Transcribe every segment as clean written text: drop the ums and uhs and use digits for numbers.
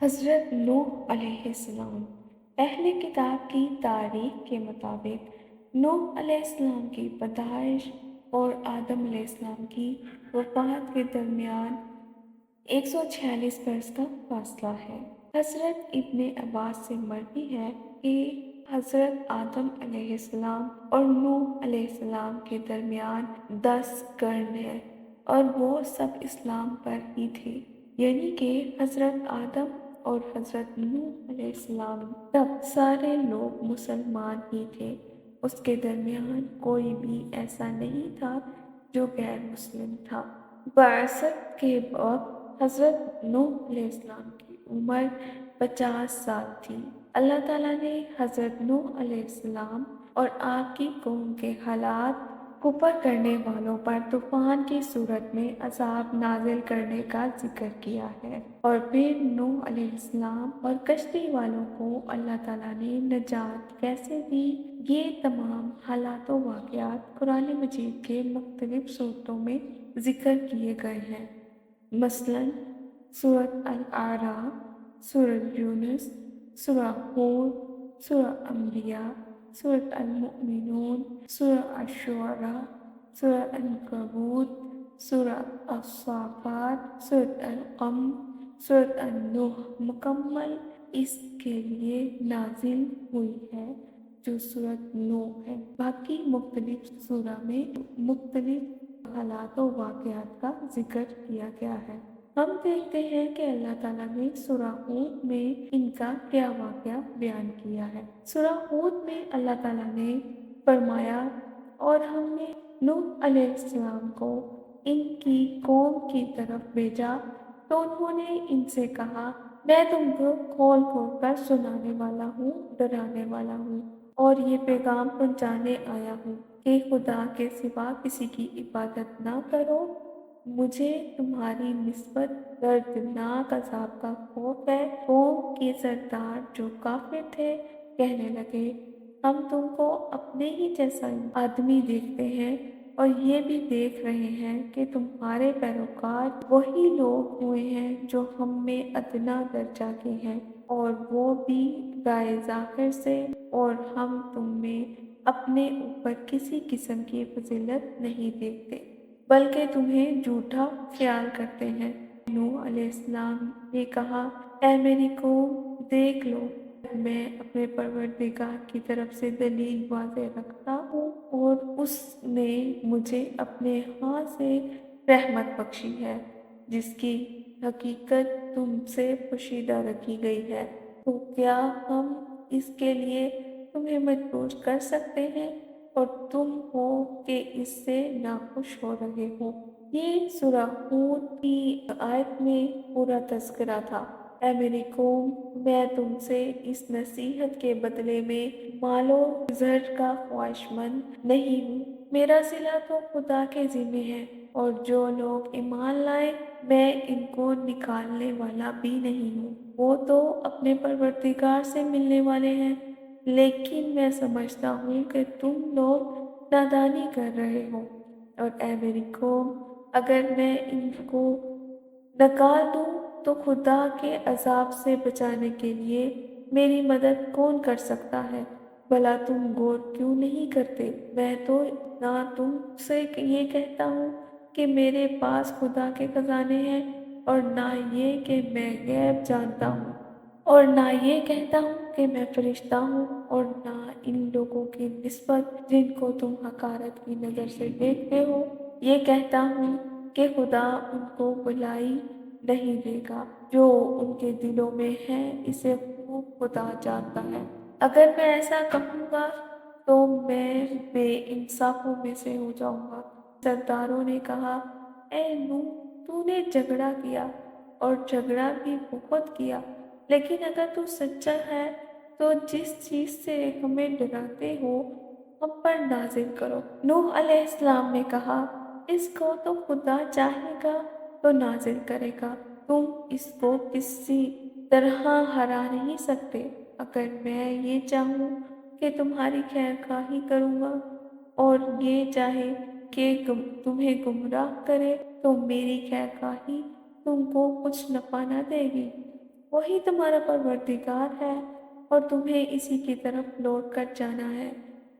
حضرت نوح علیہ السلام۔ اہل کتاب کی تاریخ کے مطابق نوح علیہ السلام کی پیدائش اور آدم علیہ السلام کی وفات کے درمیان 146 برس کا فاصلہ ہے۔ حضرت ابن عباس سے مروی ہے کہ حضرت آدم علیہ السلام اور نوح علیہ السلام کے درمیان 10 قرن ہے اور وہ سب اسلام پر ہی تھے، یعنی کہ حضرت آدم اور حضرت نوح علیہ السلام تب سارے لوگ مسلمان ہی تھے۔ اس کے درمیان کوئی بھی ایسا نہیں تھا جو غیر مسلم تھا۔ بعثت کے وقت حضرت نوح علیہ السلام کی عمر 50 سال تھی۔ اللہ تعالیٰ نے حضرت نوح علیہ السلام اور آپ کی قوم کے حالات کفر کرنے والوں پر طوفان کی صورت میں عذاب نازل کرنے کا ذکر کیا ہے، اور پھر نوح علیہ السلام اور کشتی والوں کو اللہ تعالیٰ نے نجات کیسے دی۔ یہ تمام حالات و واقعات قرآن مجید کے مختلف صورتوں میں ذکر کیے گئے ہیں، مثلاً سورۃ الاعراف، سورۃ یونس، سورہ ہود، سورہ انبیاء، سورۃ المؤمنون، سورہ الشعراء، سورہ عنکبوت، سورہ الصافات، سورۃ القمر، سورۃ النوح مکمل اس کے لیے نازل ہوئی ہے جو سورۃ نوح ہے۔ باقی مختلف سورہ میں مختلف حالات و واقعات کا ذکر کیا گیا ہے۔ ہم دیکھتے ہیں کہ اللہ تعالیٰ نے سورہ ہود میں ان کا کیا واقعہ بیان کیا ہے۔ سورہ ہود میں اللہ تعالیٰ نے فرمایا، اور ہم نے نوح علیہ السلام کو ان کی قوم کی طرف بھیجا تو انہوں نے ان سے کہا، میں تم کو کھول کھول کر سنانے والا ہوں، ڈرانے والا ہوں، اور یہ پیغام پہنچانے آیا ہوں کہ خدا کے سوا کسی کی عبادت نہ کرو، مجھے تمہاری نسبت دردناک عذاب کا خوف ہے۔ قوم کے سردار جو کافر تھے کہنے لگے، ہم تم کو اپنے ہی جیسا آدمی دیکھتے ہیں اور یہ بھی دیکھ رہے ہیں کہ تمہارے پیروکار وہی لوگ ہوئے ہیں جو ہم میں ادنا درجہ کے ہیں، اور وہ بھی رائے ظاہر سے، اور ہم تم میں اپنے اوپر کسی قسم کی فضیلت نہیں دیکھتے بلکہ تمہیں جھوٹا خیال کرتے ہیں۔ نوح علیہ السلام نے کہا، اے میری قوم، دیکھ لو، میں اپنے پروردگار کی طرف سے دلیل واضح رکھتا ہوں، اور اس نے مجھے اپنے ہاں سے رحمت بخشی ہے جس کی حقیقت تم سے پوشیدہ رکھی گئی ہے، تو کیا ہم اس کے لیے تمہیں مجبور کر سکتے ہیں اور تم ہو کہ اس سے ناخوش ہو رہے ہو۔ یہ سورہ ہود کی آیت میں پورا تذکرہ تھا۔ اے میری قوم، میں تم سے اس نصیحت کے بدلے میں مال و زر کا خواہش مند نہیں ہوں، میرا صلہ تو خدا کے ذمہ ہے، اور جو لوگ ایمان لائے میں ان کو نکالنے والا بھی نہیں ہوں، وہ تو اپنے پروردگار سے ملنے والے ہیں، لیکن میں سمجھتا ہوں کہ تم لوگ نادانی کر رہے ہو۔ اور اے میری قوم، اگر میں ان کو نکال دوں تو خدا کے عذاب سے بچانے کے لیے میری مدد کون کر سکتا ہے؟ بھلا تم غور کیوں نہیں کرتے؟ میں تو نہ تم سے یہ کہتا ہوں کہ میرے پاس خدا کے خزانے ہیں، اور نہ یہ کہ میں غیب جانتا ہوں، اور نہ یہ کہتا ہوں کہ میں فرشتہ ہوں، اور نہ ان لوگوں کی نسبت جن کو تم حقارت کی نظر سے دیکھتے ہو یہ کہتا ہوں کہ خدا ان کو بھلائی نہیں دے گا، جو ان کے دلوں میں ہے اسے خوب خدا جانتا ہے۔ اگر میں ایسا کہوں گا تو میں بے انصافوں میں سے ہو جاؤں گا۔ سرداروں نے کہا، اے نوح، تو نے جھگڑا کیا اور جھگڑا بھی بہت کیا، لیکن اگر تو سچا ہے تو جس چیز سے ہمیں ڈراتے ہو ہم پر نازل کرو۔ نوح علیہ السلام نے کہا، اس کو تو خدا چاہے گا تو نازل کرے گا، تم اس کو کسی طرح ہرا نہیں سکتے۔ اگر میں یہ چاہوں کہ تمہاری خیر خواہی کروں گا اور یہ چاہے کہ تمہیں گمراہ کرے تو میری خیر خواہی تم کو کچھ نفع نہ دے گی۔ وہی تمہارا پروردگار ہے اور تمہیں اسی کی طرف لوٹ کر جانا ہے۔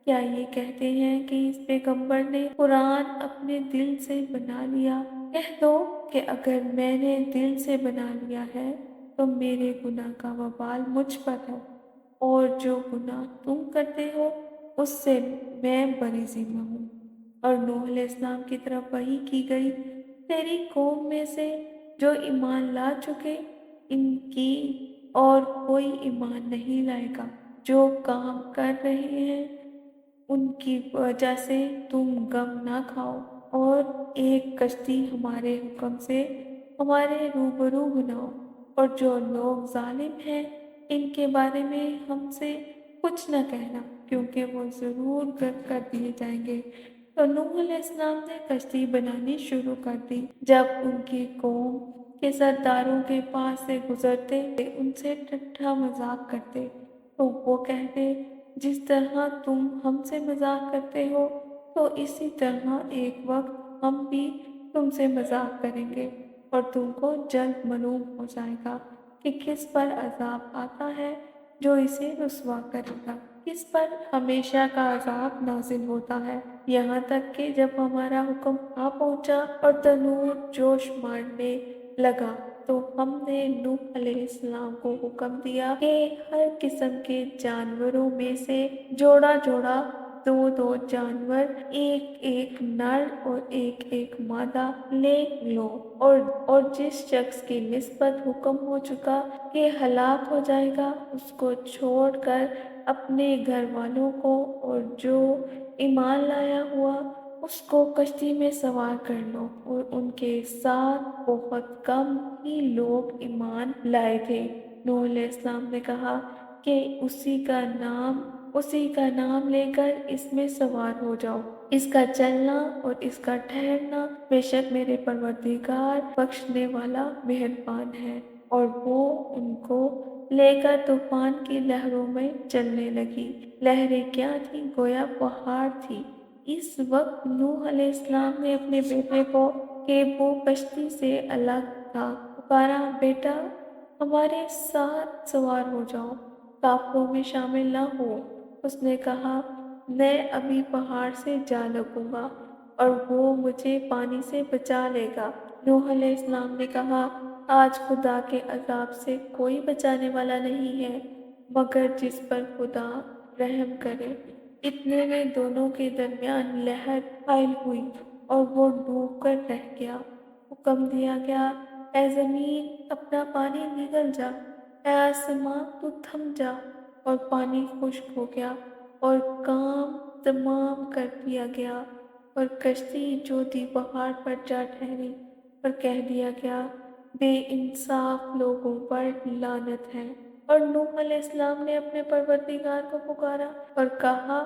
کیا یہ کہتے ہیں کہ اس پیغمبر نے قرآن اپنے دل سے بنا لیا؟ کہہ دو کہ اگر میں نے دل سے بنا لیا ہے تو میرے گناہ کا وبال مجھ پر ہے، اور جو گناہ تم کرتے ہو اس سے میں بری ذمہ ہوں۔ اور نوح علیہ السلام کی طرف وحی کی گئی، تیری قوم میں سے جو ایمان لا چکے ان کی اور کوئی ایمان نہیں لائے گا۔ جو کام کر رہے ہیں ان کی وجہ سے تم غم نہ کھاؤ، اور ایک کشتی ہمارے حکم سے ہمارے روبرو بناؤ، اور جو لوگ ظالم ہیں ان کے بارے میں ہم سے کچھ نہ کہنا، کیونکہ وہ ضرور غرق کر دیے جائیں گے۔ تو نوح علیہ السلام نے کشتی بنانی شروع کر دی۔ جب ان کی قوم کے سرداروں کے پاس سے گزرتے ان سے ٹھٹھا مذاق کرتے تو وہ کہتے، جس طرح تم ہم سے مذاق کرتے ہو تو اسی طرح ایک وقت ہم بھی تم سے مذاق کریں گے، اور تم کو جلد معلوم ہو جائے گا کہ کس پر عذاب آتا ہے جو اسے رسوا کرے گا، کس پر ہمیشہ کا عذاب نازل ہوتا ہے۔ یہاں تک کہ جب ہمارا حکم آ پہنچا اور تنور جوش مارنے لگا تو ہم نے نوح علیہ السلام کو حکم دیا کہ ہر قسم کے جانوروں میں سے جوڑا جوڑا دو دو جانور، ایک ایک نر اور ایک ایک مادہ لے لو، اور جس شخص کی نسبت حکم ہو چکا کہ ہلاک ہو جائے گا اس کو چھوڑ کر اپنے گھر والوں کو اور جو ایمان لایا ہوا اس کو کشتی میں سوار کر لو۔ اور ان کے ساتھ بہت کم ہی لوگ ایمان لائے تھے۔ نوح علیہ السلام نے کہا کہ اسی کا نام لے کر اس میں سوار ہو جاؤ، اس کا چلنا اور اس کا ٹھہرنا بے شک میرے پروردگار بخشنے والا مہربان ہے۔ اور وہ ان کو لے کر طوفان کی لہروں میں چلنے لگی۔ لہریں کیا تھیں؟ گویا پہاڑ تھی۔ اس وقت نوح علیہ السلام نے اپنے بیٹے کو کہ وہ کشتی سے الگ تھا پکارا، بیٹا ہمارے ساتھ سوار ہو جاؤ، کافروں میں شامل نہ ہو۔ اس نے کہا، میں ابھی پہاڑ سے جا لگوں گا اور وہ مجھے پانی سے بچا لے گا۔ نوح علیہ السلام نے کہا، آج خدا کے عذاب سے کوئی بچانے والا نہیں ہے مگر جس پر خدا رحم کرے۔ اتنے میں دونوں کے درمیان لہر حائل ہوئی اور وہ ڈوب کر رہ گیا۔ حکم دیا گیا، اے زمین اپنا پانی نگل جا، اے آسمان تو تھم جا، اور پانی خشک ہو گیا اور کام تمام کر دیا گیا، اور کشتی جو تھی پہاڑ پر جا ٹھہری، اور کہہ دیا گیا، بے انصاف لوگوں پر لعنت ہے۔ اور نوح علیہ السلام نے اپنے پروردگار کو پکارا اور کہا،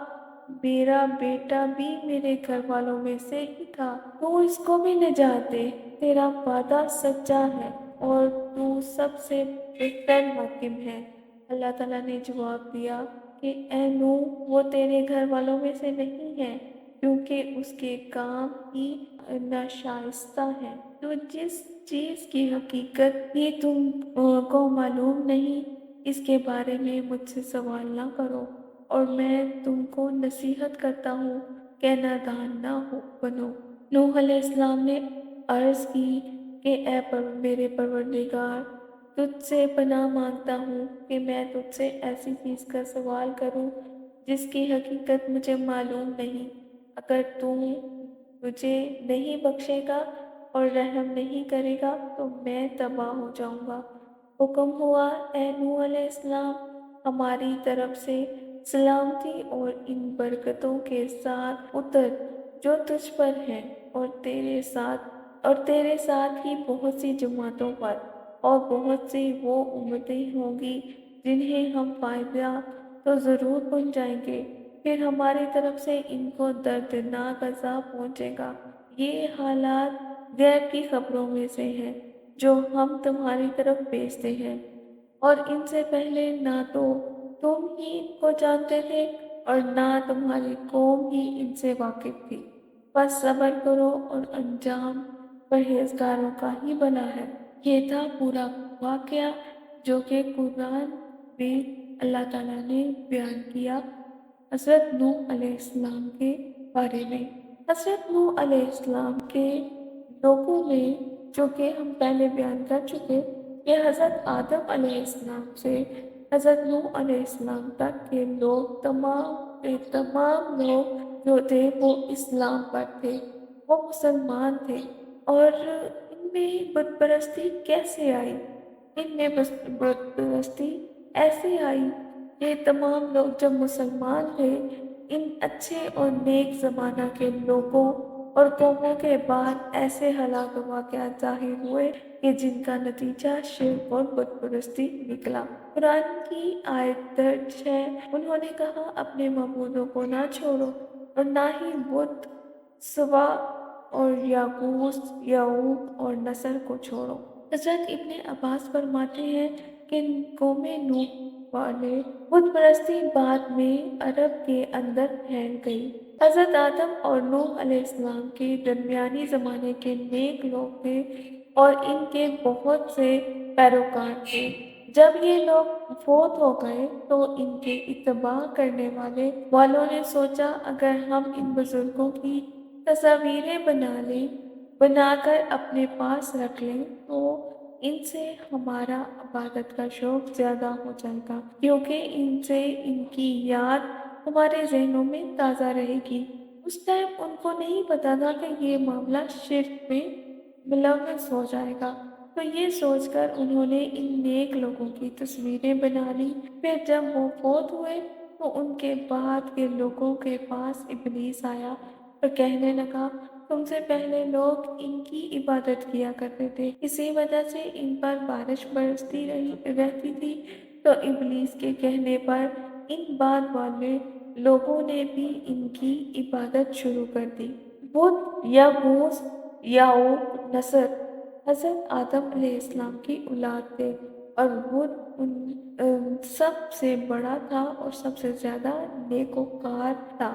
میرا بیٹا بھی میرے گھر والوں میں سے ہی تھا، تو اس کو بھی نجات دے، تیرا وعدہ سچا ہے اور تو سب سے بہتر حاکم ہے۔ اللہ تعالیٰ نے جواب دیا کہ اے نوح وہ تیرے گھر والوں میں سے نہیں ہے کیونکہ اس کے کام ہی ناشائستہ ہیں۔ تو جس چیز کی حقیقت ہی تم کو معلوم نہیں اس کے بارے میں مجھ سے سوال نہ کرو، اور میں تم کو نصیحت کرتا ہوں کہ نادان نہ بنو۔ نوح علیہ السلام نے عرض کی کہ میرے پروردگار تجھ سے پناہ مانگتا ہوں کہ میں تجھ سے ایسی چیز کا سوال کروں جس کی حقیقت مجھے معلوم نہیں۔ اگر تو مجھے نہیں بخشے گا اور رحم نہیں کرے گا تو میں تباہ ہو جاؤں گا۔ حکم ہوا، اے نوح علیہ السلام ہماری طرف سے سلامتی اور ان برکتوں کے ساتھ اتر جو تجھ پر ہیں، اور تیرے ساتھ ہی بہت سی جماعتوں پر، اور بہت سی وہ امتیں ہوں گی جنہیں ہم فائدہ تو ضرور پہنچائیں گے، پھر ہماری طرف سے ان کو دردناک عذاب پہنچے گا۔ یہ حالات غیب کی خبروں میں سے ہیں جو ہم تمہاری طرف بھیجتے ہیں، اور ان سے پہلے نہ تو تم ہی ان کو جانتے تھے اور نہ تمہاری قوم ہی ان سے واقف تھی۔ بس صبر کرو اور انجام پرہیزگاروں کا ہی بنا ہے۔ یہ تھا پورا واقعہ جو کہ قرآن میں اللہ تعالیٰ نے بیان کیا حضرت نوح علیہ السلام کے بارے میں۔ حضرت نوح علیہ السلام کے لوگوں میں، جو کہ ہم پہلے بیان کر چکے، کہ حضرت آدم علیہ السلام سے حضرت نوح علیہ السلام تک کے لوگ تمام لوگ جو تھے وہ اسلام پر تھے، وہ مسلمان تھے۔ اور ان میں بت پرستی کیسے آئی؟ ان میں بت پرستی ایسے آئی کہ تمام لوگ جب مسلمان تھے، ان اچھے اور نیک زمانہ کے لوگوں اور قوموں کے بعد ایسے ہلاک واقعات ظاہر ہوئے کہ جن کا نتیجہ شرک اور بت پرستی نکلا۔ قرآن کی آیت درج ہے، انہوں نے کہا اپنے معبودوں کو نہ چھوڑو اور نہ ہی بت سوا اور یاغوث، یعوق اور نصر کو چھوڑو۔ حضرت ابن عباس فرماتے ہیں کہ قوم نوح والے بت پرستی بعد میں عرب کے اندر پھیل گئی۔ حضرت آدم اور نوح علیہ السلام کے درمیانی زمانے کے نیک لوگ تھے اور ان کے بہت سے پیروکار تھے۔ جب یہ لوگ فوت ہو گئے تو ان کے اتباع کرنے والوں نے سوچا اگر ہم ان بزرگوں کی تصاویریں بنا کر اپنے پاس رکھ لیں تو ان سے ہمارا عبادت کا شوق زیادہ ہو جائے گا، کیونکہ ان سے ان کی یاد ہمارے ذہنوں میں تازہ رہے گی۔ اس ٹائم ان کو نہیں پتا تھا کہ یہ معاملہ شرک میں ملوث ہو جائے گا، تو یہ سوچ کر انہوں نے ان نیک لوگوں کی تصویریں بنا لی۔ پھر جب وہ فوت ہوئے تو ان کے بعد کے لوگوں کے پاس ابلیس آیا اور کہنے لگا تم سے پہلے لوگ ان کی عبادت کیا کرتے تھے، اسی وجہ سے ان پر بارش برستی رہتی تھی۔ تو ابلیس کے کہنے پر ان بعد والے لوگوں نے بھی ان کی عبادت شروع کر دی۔ بت یغوث، یعوق، نصر حضرت آدم علیہ السلام کی اولاد تھے اور بت ان سب سے بڑا تھا اور سب سے زیادہ نیکوکار تھا۔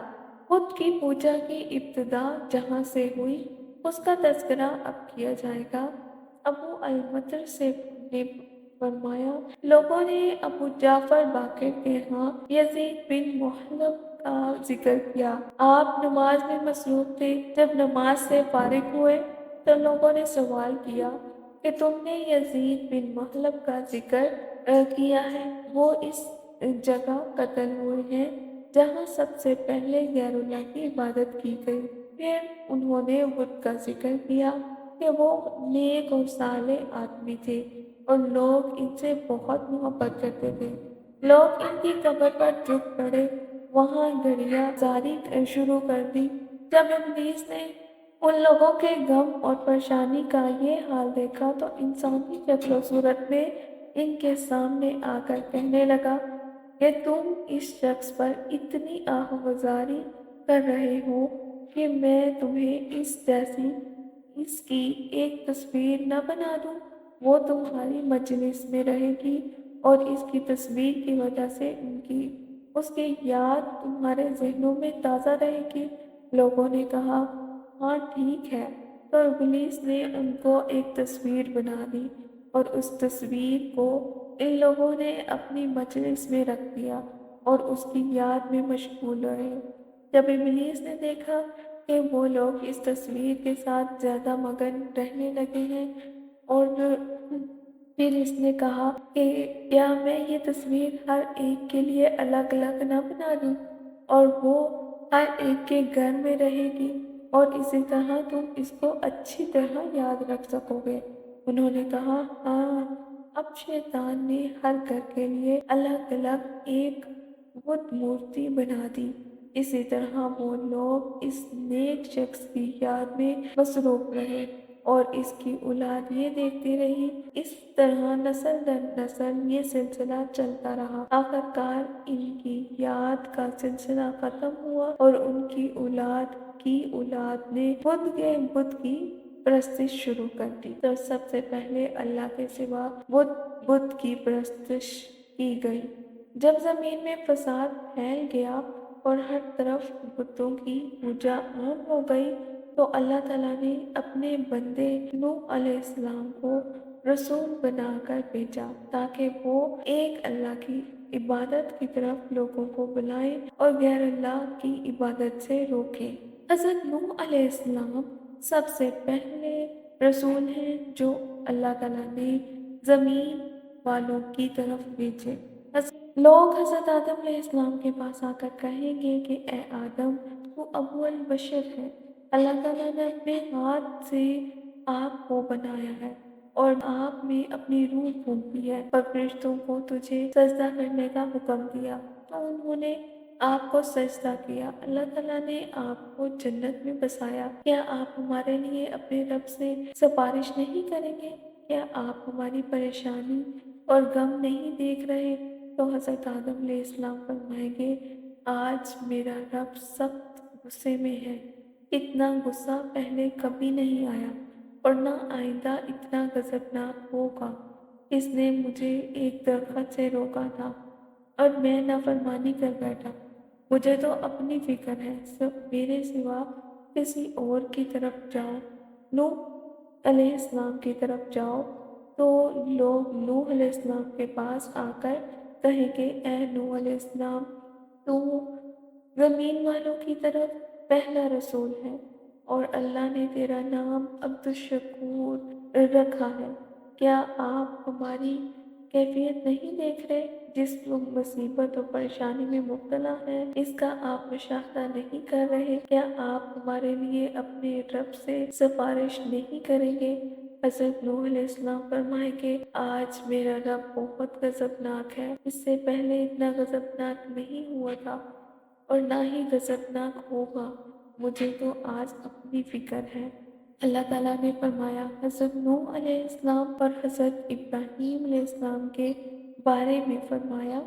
بت کی پوجا کی ابتدا جہاں سے ہوئی اس کا تذکرہ اب کیا جائے گا۔ ابو المطر سے نے فرمایا لوگوں نے ابو جعفر باقر کے ہاں یزید بن محلب کا ذکر کیا۔ آپ نماز میں مصروف تھے۔ جب نماز سے فارغ ہوئے تو لوگوں نے سوال کیا کہ تم نے یزید بن محلب کا ذکر کیا ہے، وہ اس جگہ قتل ہوئے ہیں جہاں سب سے پہلے غیر اللہ کی عبادت کی گئی۔ پھر انہوں نے بت کا ذکر کیا کہ وہ نیک اور صالح آدمی تھے اور لوگ ان سے بہت محبت کرتے تھے۔ لوگ ان کی قبر پر جھک پڑے، وہاں گھڑیاں جاری شروع کر دی۔ جب ابلیس نے ان لوگوں کے غم اور پریشانی کا یہ حال دیکھا تو انسانی شکل و صورت میں ان کے سامنے آ کر کہنے لگا کہ تم اس شخص پر اتنی آہوازاری کر رہے ہو کہ میں تمہیں اس جیسی اس کی ایک تصویر نہ بنا دوں۔ وہ تمہاری مجلس میں رہے گی اور اس کی تصویر کی وجہ سے اس کی یاد تمہارے ذہنوں میں تازہ رہے گی۔ لوگوں نے کہا ہاں ٹھیک ہے، تو ابلیس نے ان کو ایک تصویر بنا دی اور اس تصویر کو ان لوگوں نے اپنی مجلس میں رکھ دیا اور اس کی یاد میں مشغول رہے۔ جب ابلیس نے دیکھا کہ وہ لوگ اس تصویر کے ساتھ زیادہ مگن رہنے لگے ہیں اور پھر اس نے کہا کہ کیا میں یہ تصویر ہر ایک کے لیے الگ الگ نہ بنا دوں اور وہ ہر ایک کے گھر میں رہے گی اور اسی طرح تم اس کو اچھی طرح یاد رکھ سکو گے۔ انہوں نے کہا ہاں۔ اب شیطان نے ہر گھر کے لیے الگ الگ ایک بت مورتی بنا دی۔ اسی طرح وہ لوگ اس نیک شخص کی یاد میں مصروف رہے اور اس کی اولاد یہ دیکھتی رہی۔ اس طرح نسل در نسل یہ سلسلہ چلتا رہا۔ آخرکار ان کی یاد کا سلسلہ ختم ہوا اور ان کی اولاد نے بت کی پرستش شروع کر دی۔ تو سب سے پہلے اللہ کے سوا بت کی پرستش کی گئی۔ جب زمین میں فساد پھیل گیا اور ہر طرف بتوں کی پوجا عام ہو گئی تو اللہ تعالیٰ نے اپنے بندے نوح علیہ السلام کو رسول بنا کر بھیجا تاکہ وہ ایک اللہ کی عبادت کی طرف لوگوں کو بلائیں اور غیر اللہ کی عبادت سے روکیں۔ حضرت نوح علیہ السلام سب سے پہلے رسول ہیں جو اللہ تعالیٰ نے زمین والوں کی طرف بھیجے۔ لوگ حضرت آدم علیہ السلام کے پاس آ کر کہیں گے کہ اے آدم، تو ابو البشر ہے، اللہ تعالیٰ نے اپنے ہاتھ سے آپ کو بنایا ہے اور آپ میں اپنی روح پھونکی ہے اور فرشتوں کو تجھے سجدہ کرنے کا حکم دیا تو انہوں نے آپ کو سجدہ کیا۔ اللہ تعالیٰ نے آپ کو جنت میں بسایا، کیا آپ ہمارے لیے اپنے رب سے سفارش نہیں کریں گے؟ کیا آپ ہماری پریشانی اور غم نہیں دیکھ رہے؟ تو حضرت آدم علیہ السلام فرمائیں گے، آج میرا رب سخت غصے میں ہے، اتنا غصہ پہلے کبھی نہیں آیا اور نہ آئندہ اتنا غضبناک ہوگا۔ اس نے مجھے ایک درخت سے روکا تھا اور میں نافرمانی کر بیٹھا۔ مجھے تو اپنی فکر ہے، میرے سوا کسی اور کی طرف جاؤ، نوح علیہ السلام کی طرف جاؤ۔ تو لوگ نوح علیہ السلام کے پاس آ کر کہیں کہ اے نوح علیہ السلام، تو زمین والوں کی طرف پہلا رسول ہے اور اللہ نے تیرا نام عبد الشکور رکھا ہے۔ کیا آپ ہماری کیفیت نہیں دیکھ رہے؟ جس مصیبت اور پریشانی میں مبتلا ہے اس کا آپ مشاہدہ نہیں کر رہے؟ کیا آپ ہمارے لیے اپنے رب سے سفارش نہیں کریں گے؟ حضرت نوح علیہ السلام فرمائے کہ آج میرا رب بہت غضبناک ہے، اس سے پہلے اتنا غضبناک نہیں ہوا تھا اور نہ ہی غضبناک ہوگا، مجھے تو آج اپنی فکر ہے۔ اللہ تعالیٰ نے فرمایا حضرت نوح علیہ السلام اور حضرت ابراہیم علیہ السلام کے بارے میں فرمایا،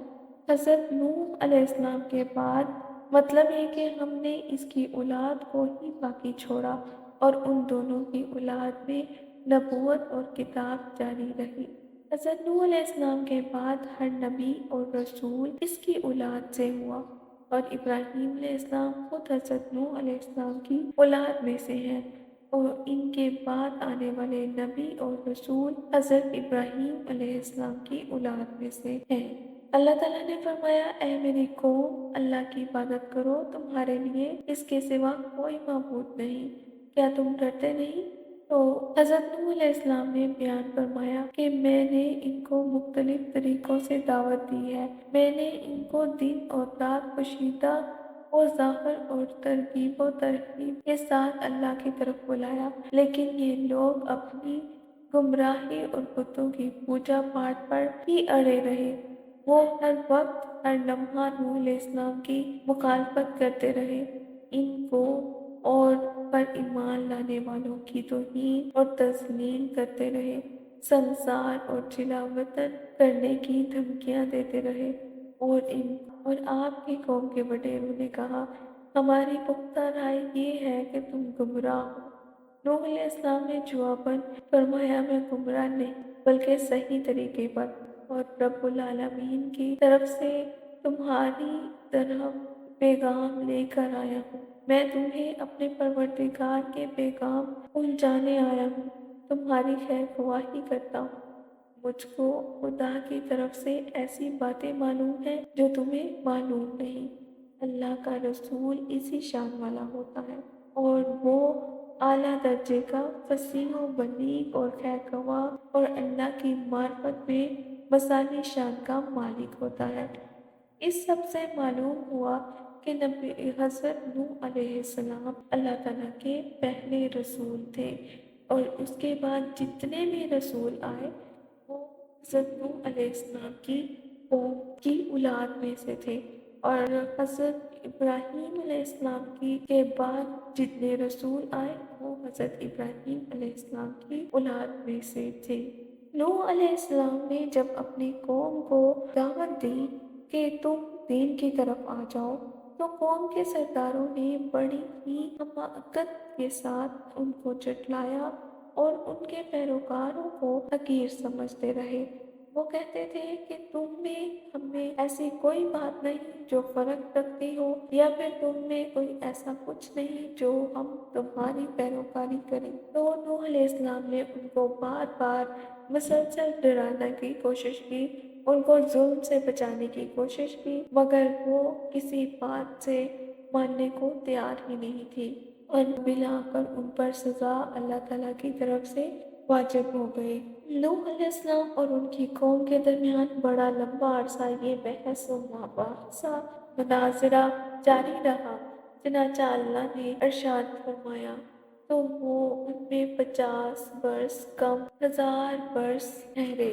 حضرت نوح علیہ السلام کے بعد مطلب ہے کہ ہم نے اس کی اولاد کو ہی باقی چھوڑا اور ان دونوں کی اولاد میں نبوت اور کتاب جاری رہی۔ حضرت نوح علیہ السلام کے بعد ہر نبی اور رسول اس کی اولاد سے ہوا اور ابراہیم علیہ السلام خود حضرت نوح علیہ السلام کی اولاد میں سے ہیں اور ان کے بعد آنے والے نبی اور رسول حضرت ابراہیم علیہ السلام کی اولاد میں سے ہیں۔ اللہ تعالیٰ نے فرمایا اے میری قوم، اللہ کی عبادت کرو، تمہارے لیے اس کے سوا کوئی معبود نہیں، کیا تم ڈرتے نہیں؟ تو حضرت نوح علیہ السلام نے بیان فرمایا کہ میں نے ان کو مختلف طریقوں سے دعوت دی ہے، میں نے ان کو دن اور رات پوشیدہ اور ظاہر اور ترغیب و ترہیب کے ساتھ اللہ کی طرف بلایا، لیکن یہ لوگ اپنی گمراہی اور بتوں کی پوجا پاٹ پر ہی اڑے رہے۔ وہ ہر وقت ہر لمحہ نوح علیہ السلام کی مخالفت کرتے رہے، ان کو اور پر ایمان لانے والوں کی توہین اور تذلیل کرتے رہے، سنسار اور جلاوطن کرنے کی دھمکیاں دیتے رہے اور آپ کی قوم کے وڈیروں نے کہا ہماری پختہ رائے یہ ہے کہ تم گمراہ ہو۔ نوح علیہ السلام نے جواباً فرمایا میں گمراہ نہیں بلکہ صحیح طریقے پر اور رب العالمین کی طرف سے تمہاری طرف پیغام لے کر آیا ہوں، میں تمہیں اپنے پروردگار کے پیغام پہنچانے آیا ہوں، تمہاری خیر خواہی کرتا ہوں۔ مجھ کو خدا کی طرف سے ایسی باتیں معلوم ہیں جو تمہیں معلوم نہیں۔ اللہ کا رسول اسی شان والا ہوتا ہے اور وہ اعلیٰ درجے کا فصیح و بلیغ اور خیر خواہ اور اللہ کی معرفت میں مثالی شان کا مالک ہوتا ہے۔ اس سب سے معلوم ہوا کہ نبی حضرت نوح علیہ السلام اللہ تعالیٰ کے پہلے رسول تھے اور اس کے بعد جتنے بھی رسول آئے وہ حضرت نوح علیہ السلام کی قوم کی اولاد میں سے تھے اور حضرت ابراہیم علیہ السلام کے بعد جتنے رسول آئے وہ حضرت ابراہیم علیہ السلام کی اولاد میں سے تھے۔ نوح علیہ السلام نے جب اپنی قوم کو دعوت دی کہ تم دین کی طرف آ جاؤ تو قوم کے سرداروں نے بڑی ہی حماقت کے ساتھ ان کو جھٹلایا اور ان کے پیروکاروں کو حقیر سمجھتے رہے۔ وہ کہتے تھے کہ تم میں ہم میں ایسی کوئی بات نہیں جو فرق رکھتی ہو یا پھر تم میں کوئی ایسا کچھ نہیں جو ہم تمہاری پیروکاری کریں۔ تو نوح علیہ السلام نے ان کو بار بار مسلسل ڈرانے کی کوشش کی، ان کو ظلم سے بچانے کی کوشش کی، مگر وہ کسی بات سے ماننے کو تیار ہی نہیں تھی، اور بلا کر ان پر سزا اللہ تعالیٰ کی طرف سے واجب ہو گئی۔ نوح علیہ السلام اور ان کی قوم کے درمیان بڑا لمبا عرصہ یہ بحث و مباحثہ مناظرہ جاری رہا، چنانچہ اللہ نے ارشاد فرمایا تو وہ ان میں 50 برس کم 1000 برس ٹھہرے،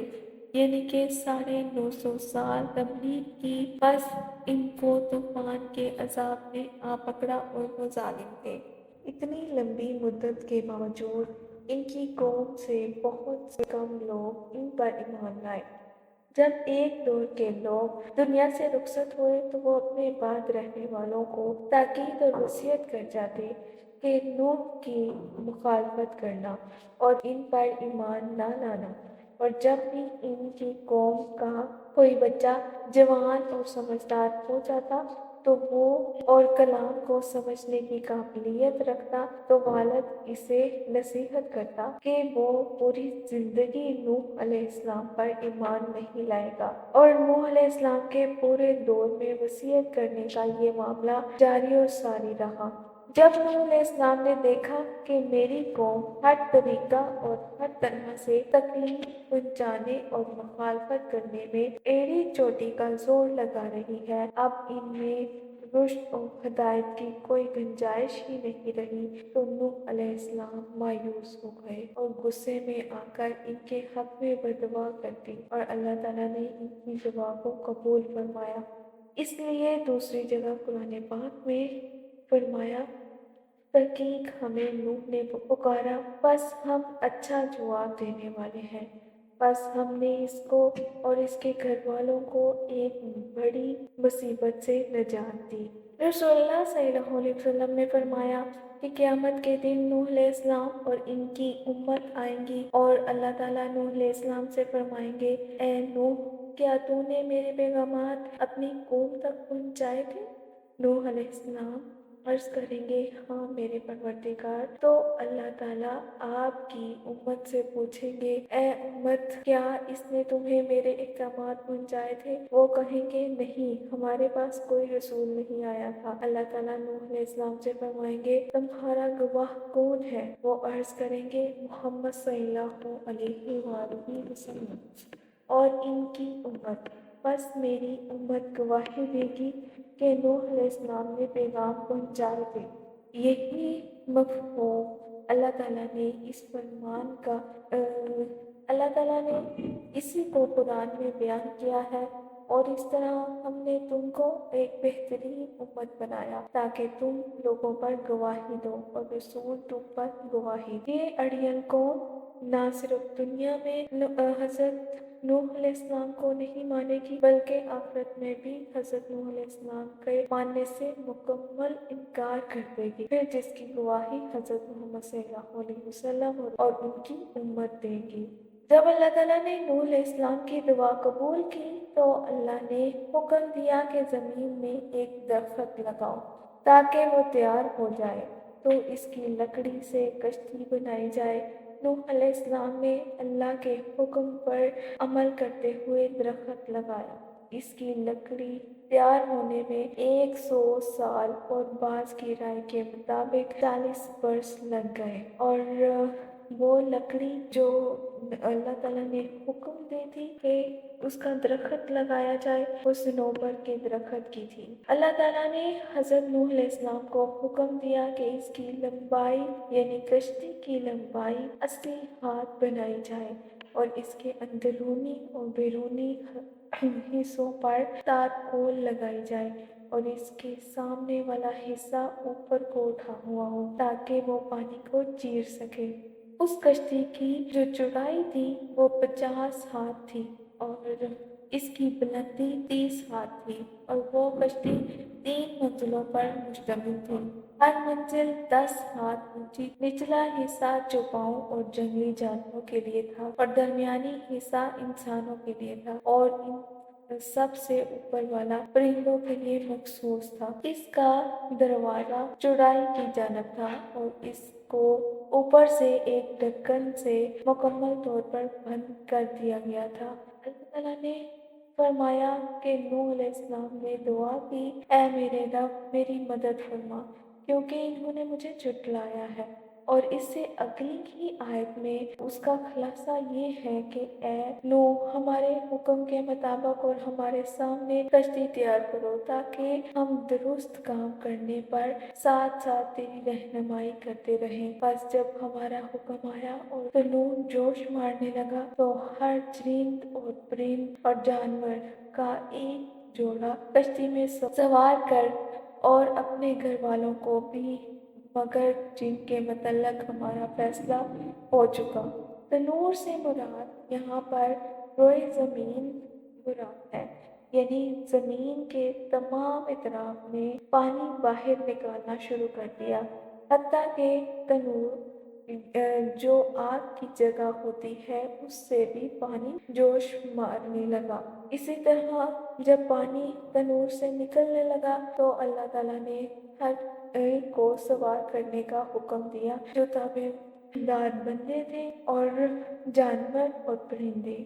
یعنی کہ 950 سال تبلیغ کی، بس ان کو طوفان کے عذاب نے آ پکڑا اور وہ ظالم تھے۔ اتنی لمبی مدت کے باوجود ان کی قوم سے بہت سے کم لوگ ان پر ایمان لائے۔ جب ایک دور کے لوگ دنیا سے رخصت ہوئے تو وہ اپنے بعد رہنے والوں کو تاکید اور وصیت کر جاتے کہ نوح کی مخالفت کرنا اور ان پر ایمان نہ لانا، اور جب بھی ان کی قوم کا کوئی بچہ جوان اور سمجھدار ہو جاتا تو وہ اور کلام کو سمجھنے کی قابلیت رکھتا تو والد اسے نصیحت کرتا کہ وہ پوری زندگی نوح علیہ السلام پر ایمان نہیں لائے گا، اور نوح علیہ السلام کے پورے دور میں وصیت کرنے کا یہ معاملہ جاری اور ساری رہا۔ جب نوح علیہ السلام نے دیکھا کہ میری قوم ہر طریقہ اور ہر طرح سے تکلیف پہنچانے اور مخالفت کرنے میں ایڑی چوٹی کا زور لگا رہی ہے، اب ان میں رشد اور ہدایت کی کوئی گنجائش ہی نہیں رہی، تو نوح علیہ السلام مایوس ہو گئے اور غصے میں آ کر ان کے حق میں بددعا کر دی، اور اللہ تعالیٰ نے ان کی دعا کو قبول فرمایا۔ اس لیے دوسری جگہ قرآن پاک میں فرمایا، تحقیق ہمیں نوح نے پکارا، بس ہم اچھا جواب دینے والے ہیں، بس ہم نے اس کو اور اس کے گھر والوں کو ایک بڑی مصیبت سے نجات دی۔ رسول اللہ صلی اللہ علیہ وسلم نے فرمایا کہ قیامت کے دن نوح علیہ السلام اور ان کی امت آئیں گی اور اللہ تعالیٰ نوح علیہ السلام سے فرمائیں گے، اے نوح، کیا تو نے میرے پیغامات اپنی قوم تک پہنچائے تھے؟ نوح علیہ السلام عرض کریں گے، ہاں میرے پروردگار۔ تو اللہ تعالیٰ آپ کی امت سے پوچھیں گے، اے امت، کیا اس نے تمہیں میرے احکامات پہنچائے تھے؟ وہ کہیں گے، نہیں، ہمارے پاس کوئی رسول نہیں آیا تھا۔ اللہ تعالیٰ نوح علیہ السلام سے فرمائیں گے، تمہارا گواہ کون ہے؟ وہ عرض کریں گے، محمد صلی اللہ علیہ وآلہ وسلم اور ان کی امت۔ بس میری امت گواہی دے گی کہ نوح علیہ السلام نے پیغام پہنچائے تھے۔ یہی مفہوم اللہ تعالیٰ نے اس فرمان کا اللہ تعالیٰ نے اسی کو قرآن میں بیان کیا ہے، اور اس طرح ہم نے تم کو ایک بہترین امت بنایا تاکہ تم لوگوں پر گواہی دو، اور رسول تم پر گواہی دے۔ یہ اڑین قوم نہ صرف دنیا میں حضرت نوح علیہ السلام کو نہیں مانے گی بلکہ آخرت میں بھی حضرت نوح علیہ السلام کے ماننے سے مکمل انکار کر دے گی، پھر جس کی گواہی حضرت محمد صلی اللہ علیہ وسلم اور ان کی امت دے گی۔ جب اللہ تعالیٰ نے نوح علیہ السلام کی دعا قبول کی تو اللہ نے حکم دیا کہ زمین میں ایک درخت لگاؤ تاکہ وہ تیار ہو جائے، تو اس کی لکڑی سے کشتی بنائی جائے۔ نوح علیہ السلام نے اللہ کے حکم پر عمل کرتے ہوئے درخت لگایا، اس کی لکڑی تیار ہونے میں 100 سال اور بعض کی رائے کے مطابق 40 برس لگ گئے، اور وہ لکڑی جو اللہ تعالیٰ نے حکم دی تھی کہ اس کا درخت لگایا جائے وہ صنوبر کے درخت کی تھی۔ اللہ تعالیٰ نے حضرت نوح علیہ السلام کو حکم دیا کہ اس کی لمبائی یعنی کشتی کی لمبائی 80 ہاتھ بنائی جائے، اور اس کے اندرونی اور بیرونی حصوں پر تارکول لگائی جائے، اور اس کے سامنے والا حصہ اوپر کو اٹھا ہوا ہو تاکہ وہ پانی کو چیر سکے۔ اس کشتی کی جو چوڑائی تھی وہ 50 ہاتھ تھی، اور اس کی بلندی 30 ہاتھ تھی، اور وہ کشتی 3 منزلوں پر مشتمل تھی، ہر منزل 10 ہاتھ اونچی۔ نچلا حصہ چوپاؤں اور جنگلی جانوروں کے لیے تھا، اور درمیانی حصہ انسانوں کے لیے تھا، اور ان سب سے اوپر والا پرندوں کے لیے مخصوص تھا۔ اس کا دروازہ چورائی کی جانب تھا اور اس کو اوپر سے ایک ڈھکن سے مکمل طور پر بند کر دیا گیا تھا۔ اللہ تعالیٰ نے فرمایا کہ نوح علیہ السلام نے دعا کی، اے میرے رب میری مدد فرما، کیونکہ انہوں نے مجھے جھٹلایا ہے۔ اور اس سے اگلی ہی آیت میں اس کا خلاصہ یہ ہے کہ اے نوح، ہمارے حکم کے مطابق اور ہمارے سامنے کشتی تیار کرو تاکہ ہم درست کام کرنے پر ساتھ ساتھ تیری رہنمائی کرتے رہیں۔ بس جب ہمارا حکم آیا اور طوفان جوش مارنے لگا تو ہر چرند اور پرند اور جانور کا ایک جوڑا کشتی میں سوار کر اور اپنے گھر والوں کو بھی، مگر جن کے متعلق ہمارا فیصلہ ہو چکا۔ تنور سے مراد یہاں پر روئے زمین مراد ہے، یعنی زمین کے تمام اطراف میں پانی باہر نکالنا شروع کر دیا، حتیٰ کہ تنور جو آگ کی جگہ ہوتی ہے اس سے بھی پانی جوش مارنے لگا۔ اسی طرح جب پانی تنور سے نکلنے لگا تو اللہ تعالیٰ نے ہر ایک کو سوار کرنے کا حکم دیا، جو تابعدار بندے تھے اور جانور اور پرندے۔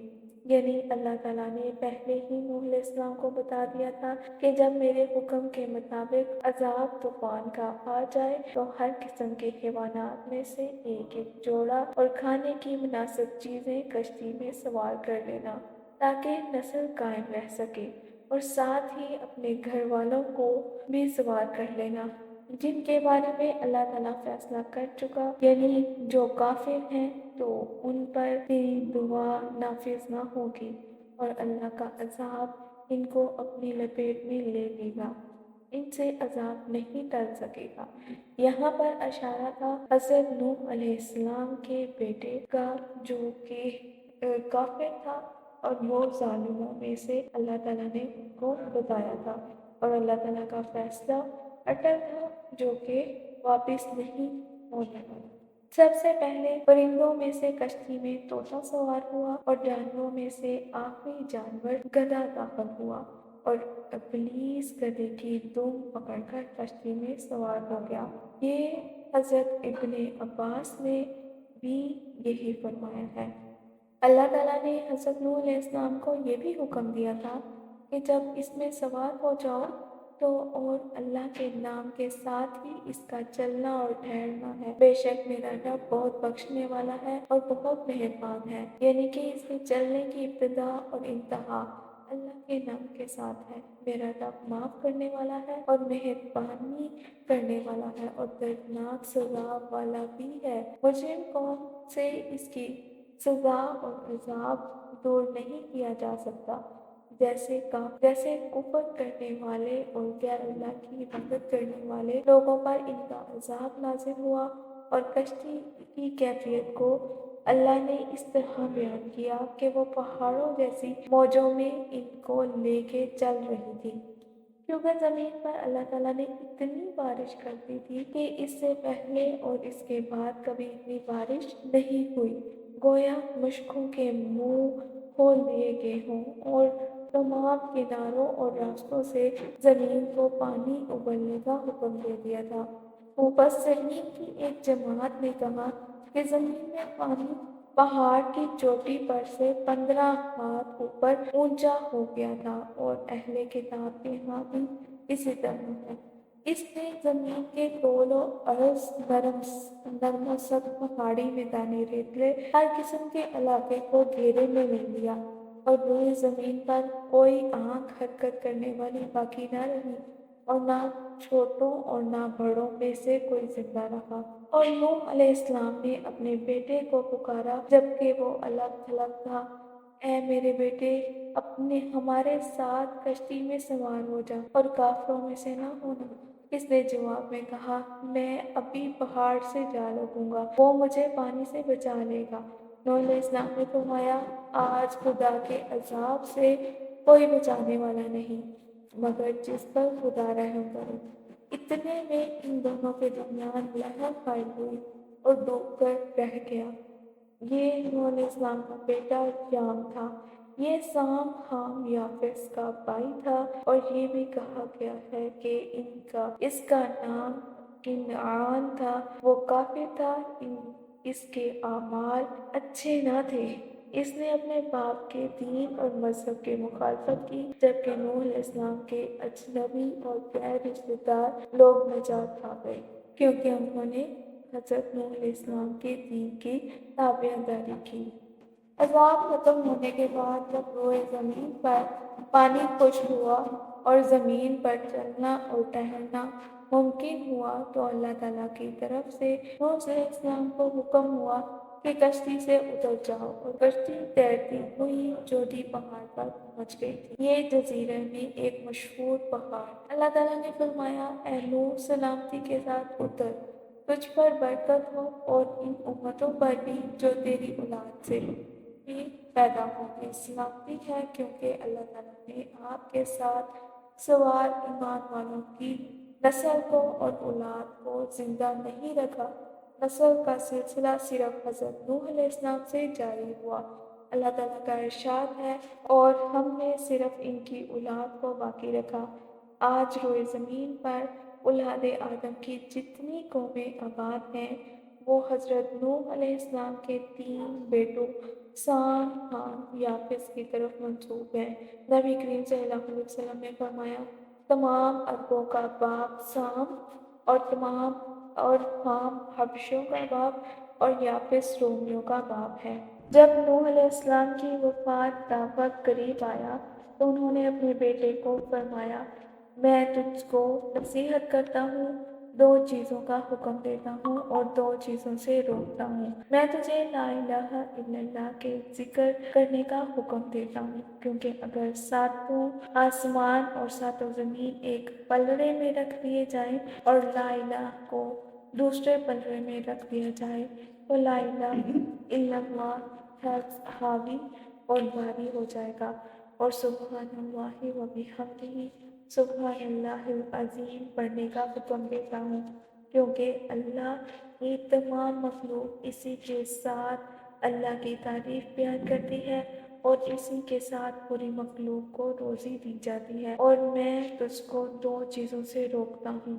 یعنی اللہ تعالیٰ نے پہلے ہی نوح علیہ السلام کو بتا دیا تھا کہ جب میرے حکم کے مطابق عذاب طوفان کا آ جائے تو ہر قسم کے حیوانات میں سے ایک ایک جوڑا اور کھانے کی مناسب چیزیں کشتی میں سوار کر لینا تاکہ نسل قائم رہ سکے، اور ساتھ ہی اپنے گھر والوں کو بھی سوار کر لینا جن کے بارے میں اللہ تعالیٰ فیصلہ کر چکا، یعنی جو کافر ہیں تو ان پر تیری دعا نافذ نہ ہوگی اور اللہ کا عذاب ان کو اپنی لپیٹ میں لے لے گا، ان سے عذاب نہیں ٹل سکے گا۔ یہاں پر اشارہ تھا حضرت نوح علیہ السلام کے بیٹے کا جو کہ کافر تھا، اور وہ ظالموں میں سے اللہ تعالیٰ نے ان کو بتایا تھا، اور اللہ تعالیٰ کا فیصلہ اٹل تھا جو کہ واپس نہیں ہونے والا۔ سب سے پہلے پرندوں میں سے کشتی میں طوطا سوار ہوا اور جانوروں میں سے آخری جانور گدھا داخل ہوا، اور ابلیس گدھے کی دم پکڑ کر کشتی میں سوار ہو گیا۔ یہ حضرت ابن عباس نے بھی یہی فرمایا ہے۔ اللہ تعالیٰ نے حضرت نوح علیہ السلام کو یہ بھی حکم دیا تھا کہ جب اس میں سوار ہو جاؤ تو اور اللہ کے نام کے ساتھ ہی اس کا چلنا اور ٹھہرنا ہے، بے شک میرا رب بہت بخشنے والا ہے اور بہت مہربان ہے، یعنی کہ اس میں چلنے کی ابتدا اور انتہا اللہ کے نام کے ساتھ ہے۔ میرا رب معاف کرنے والا ہے اور مہربانی کرنے والا ہے اور دردناک سزا والا بھی ہے۔ مجرم قوم سے اس کی سزا اور عذاب دور نہیں کیا جا سکتا، جیسے کفر کرنے والے اور غیر اللہ کی عبادت کرنے والے لوگوں پر ان کا عذاب نازل ہوا۔ اور کشتی کی کیفیت کو اللہ نے اس طرح بیان کیا کہ وہ پہاڑوں جیسی موجوں میں ان کو لے کے چل رہی تھی، کیونکہ زمین پر اللہ تعالیٰ نے اتنی بارش کر دی تھی کہ اس سے پہلے اور اس کے بعد کبھی اتنی بارش نہیں ہوئی، گویا مشکوں کے منہ کھول دیے گئے ہوں اور تمام کناروں اور راستوں سے زمین کو پانی ابلنے کا حکم دے دیا تھا۔ مفسرین کی ایک جماعت نے کہا کہ زمین میں پانی پہاڑ کی چوٹی پر سے 15 ہاتھ اوپر اونچا ہو گیا تھا، اور اہل کتاب کے ہاں بھی اسی طرح ہے۔ اس نے زمین کے طول و عرض، نرم و سخت پہاڑی میدانی ریتلے ہر قسم کے علاقے کو گھیرے میں لے لیا، اور روئے زمین پر کوئی آنکھ حرکت کرنے والی باقی نہ رہی، اور نہ چھوٹوں اور نہ بڑوں میں سے کوئی زندہ رہا۔ اور نوح علیہ السلام نے اپنے بیٹے کو پکارا جبکہ وہ الگ تھلگ تھا، اے میرے بیٹے، ہمارے ساتھ کشتی میں سوار ہو جا اور کافروں میں سے نہ ہونا۔ اس نے جواب میں کہا، میں ابھی پہاڑ سے جا لگوں گا، وہ مجھے پانی سے بچا لے گا۔ نوح علیہ السلام نے فرمایا، آج خدا کے عذاب سے کوئی بچانے والا نہیں مگر جس پر خدا رحم کرے۔ اتنے میں ان دونوں کے درمیان لہر قائم ہوئی اور ڈوب کر رہ گیا۔ یہ نوح علیہ السلام کا بیٹا یام تھا۔ یہ سام حام یافس کا بھائی تھا، اور یہ بھی کہا گیا ہے کہ اس کا نام کنعان تھا۔ وہ کافر تھا، اس کے اعمال اچھے نہ تھے۔ اس نے اپنے باپ کے دین اور مذہب کی مخالفت کی، جبکہ نوح علیہ السلام کے اجنبی اور غیر رشتے دار لوگ نجات پا گئے، کیونکہ انہوں نے حضرت نوح علیہ السلام کے دین کی تابعداری کی۔ عذاب ختم ہونے کے بعد جب روئے زمین پر پانی خشک ہوا اور زمین پر چلنا اور ٹہلنا ممکن ہوا، تو اللہ تعالیٰ کی طرف سے نوح علیہ السلام کو حکم ہوا کہ کشتی سے اتر جاؤ، اور کشتی تیرتی ہوئی جودی پہاڑ پر پہنچ گئی تھی۔ یہ جزیرے میں ایک مشہور پہاڑ۔ اللہ تعالیٰ نے فرمایا، اے نوح، سلامتی کے ساتھ اتر، تجھ پر برکت ہو اور ان امتوں پر بھی جو تیری اولاد سے بھی پیدا ہوں گے سلامتی ہے، کیونکہ اللہ تعالیٰ نے آپ کے ساتھ سوار ایمان والوں کی نسل کو اور اولاد کو زندہ نہیں رکھا۔ نسل کا سلسلہ صرف حضرت نوح علیہ السلام سے جاری ہوا۔ اللہ تعالیٰ کا ارشاد ہے، اور ہم نے صرف ان کی اولاد کو باقی رکھا۔ آج روئے زمین پر اولاد آدم کی جتنی قومیں آباد ہیں، وہ حضرت نوح علیہ السلام کے 3 بیٹوں سام، حام، یافس کی طرف منسوب ہیں۔ نبی کریم صلی اللہ علیہ وسلم نے فرمایا، تمام عربوں کا باپ سام، اور حام حبشیوں کا باپ، اور یافس رومیوں کا باپ ہے۔ جب نوح علیہ السلام کی وفات کا وقت قریب آیا تو انہوں نے اپنے بیٹے کو فرمایا، میں تجھ کو نصیحت کرتا ہوں، 2 چیزوں کا حکم دیتا ہوں اور 2 چیزوں سے روکتا ہوں۔ میں تجھے لا الہ الا اللہ کے ذکر کرنے کا حکم دیتا ہوں، کیونکہ اگر 7 آسمان اور 7 زمین ایک پلڑے میں رکھ دیے جائیں اور لا الہ کو دوسرے پلڑے میں رکھ دیا جائے تو لا الہ الا اللہ حاوی اور بھاری ہو جائے گا، اور سبحان اللہ و بحمدہ سبحان اللہ العظیم پڑھنے کا حکم دیتا ہوں، کیونکہ اللہ کی تمام مخلوق اسی کے ساتھ اللہ کی تعریف بیان کرتی ہے، اور اسی کے ساتھ پوری مخلوق کو روزی دی جاتی ہے۔ اور میں تجھ کو 2 چیزوں سے روکتا ہوں،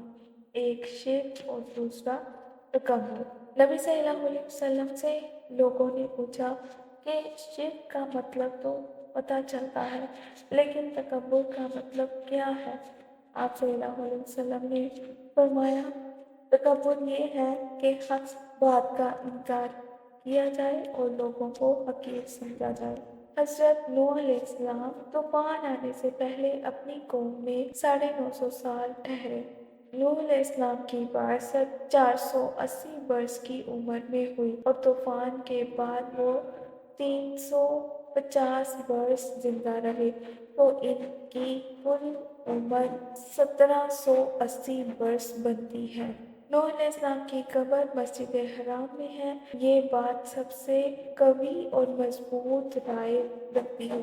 ایک شرک اور دوسرا تکبر۔ نبی صلی اللہ علیہ وسلم سے لوگوں نے پوچھا کہ شرک کا مطلب تو پتہ چلتا ہے، لیکن تکبر کا مطلب کیا ہے؟ آپ صلی اللہ علیہ وسلم نے فرمایا، تکبر یہ ہے کہ حق بات کا انکار کیا جائے اور لوگوں کو حقیر سمجھا جائے۔ حضرت نوح علیہ السلام طوفان آنے سے پہلے اپنی قوم میں 950 سال ٹھہرے۔ نوح علیہ السلام کی بعثت 480 برس کی عمر میں ہوئی، اور طوفان کے بعد وہ 350 برس زندہ رہے، تو ان کی کل عمر 1780 برس بنتی ہے۔ نوح علیہ السلام کی قبر مسجد حرام میں ہے۔ یہ بات سب سے قوی اور مضبوط رائے رکھتی ہے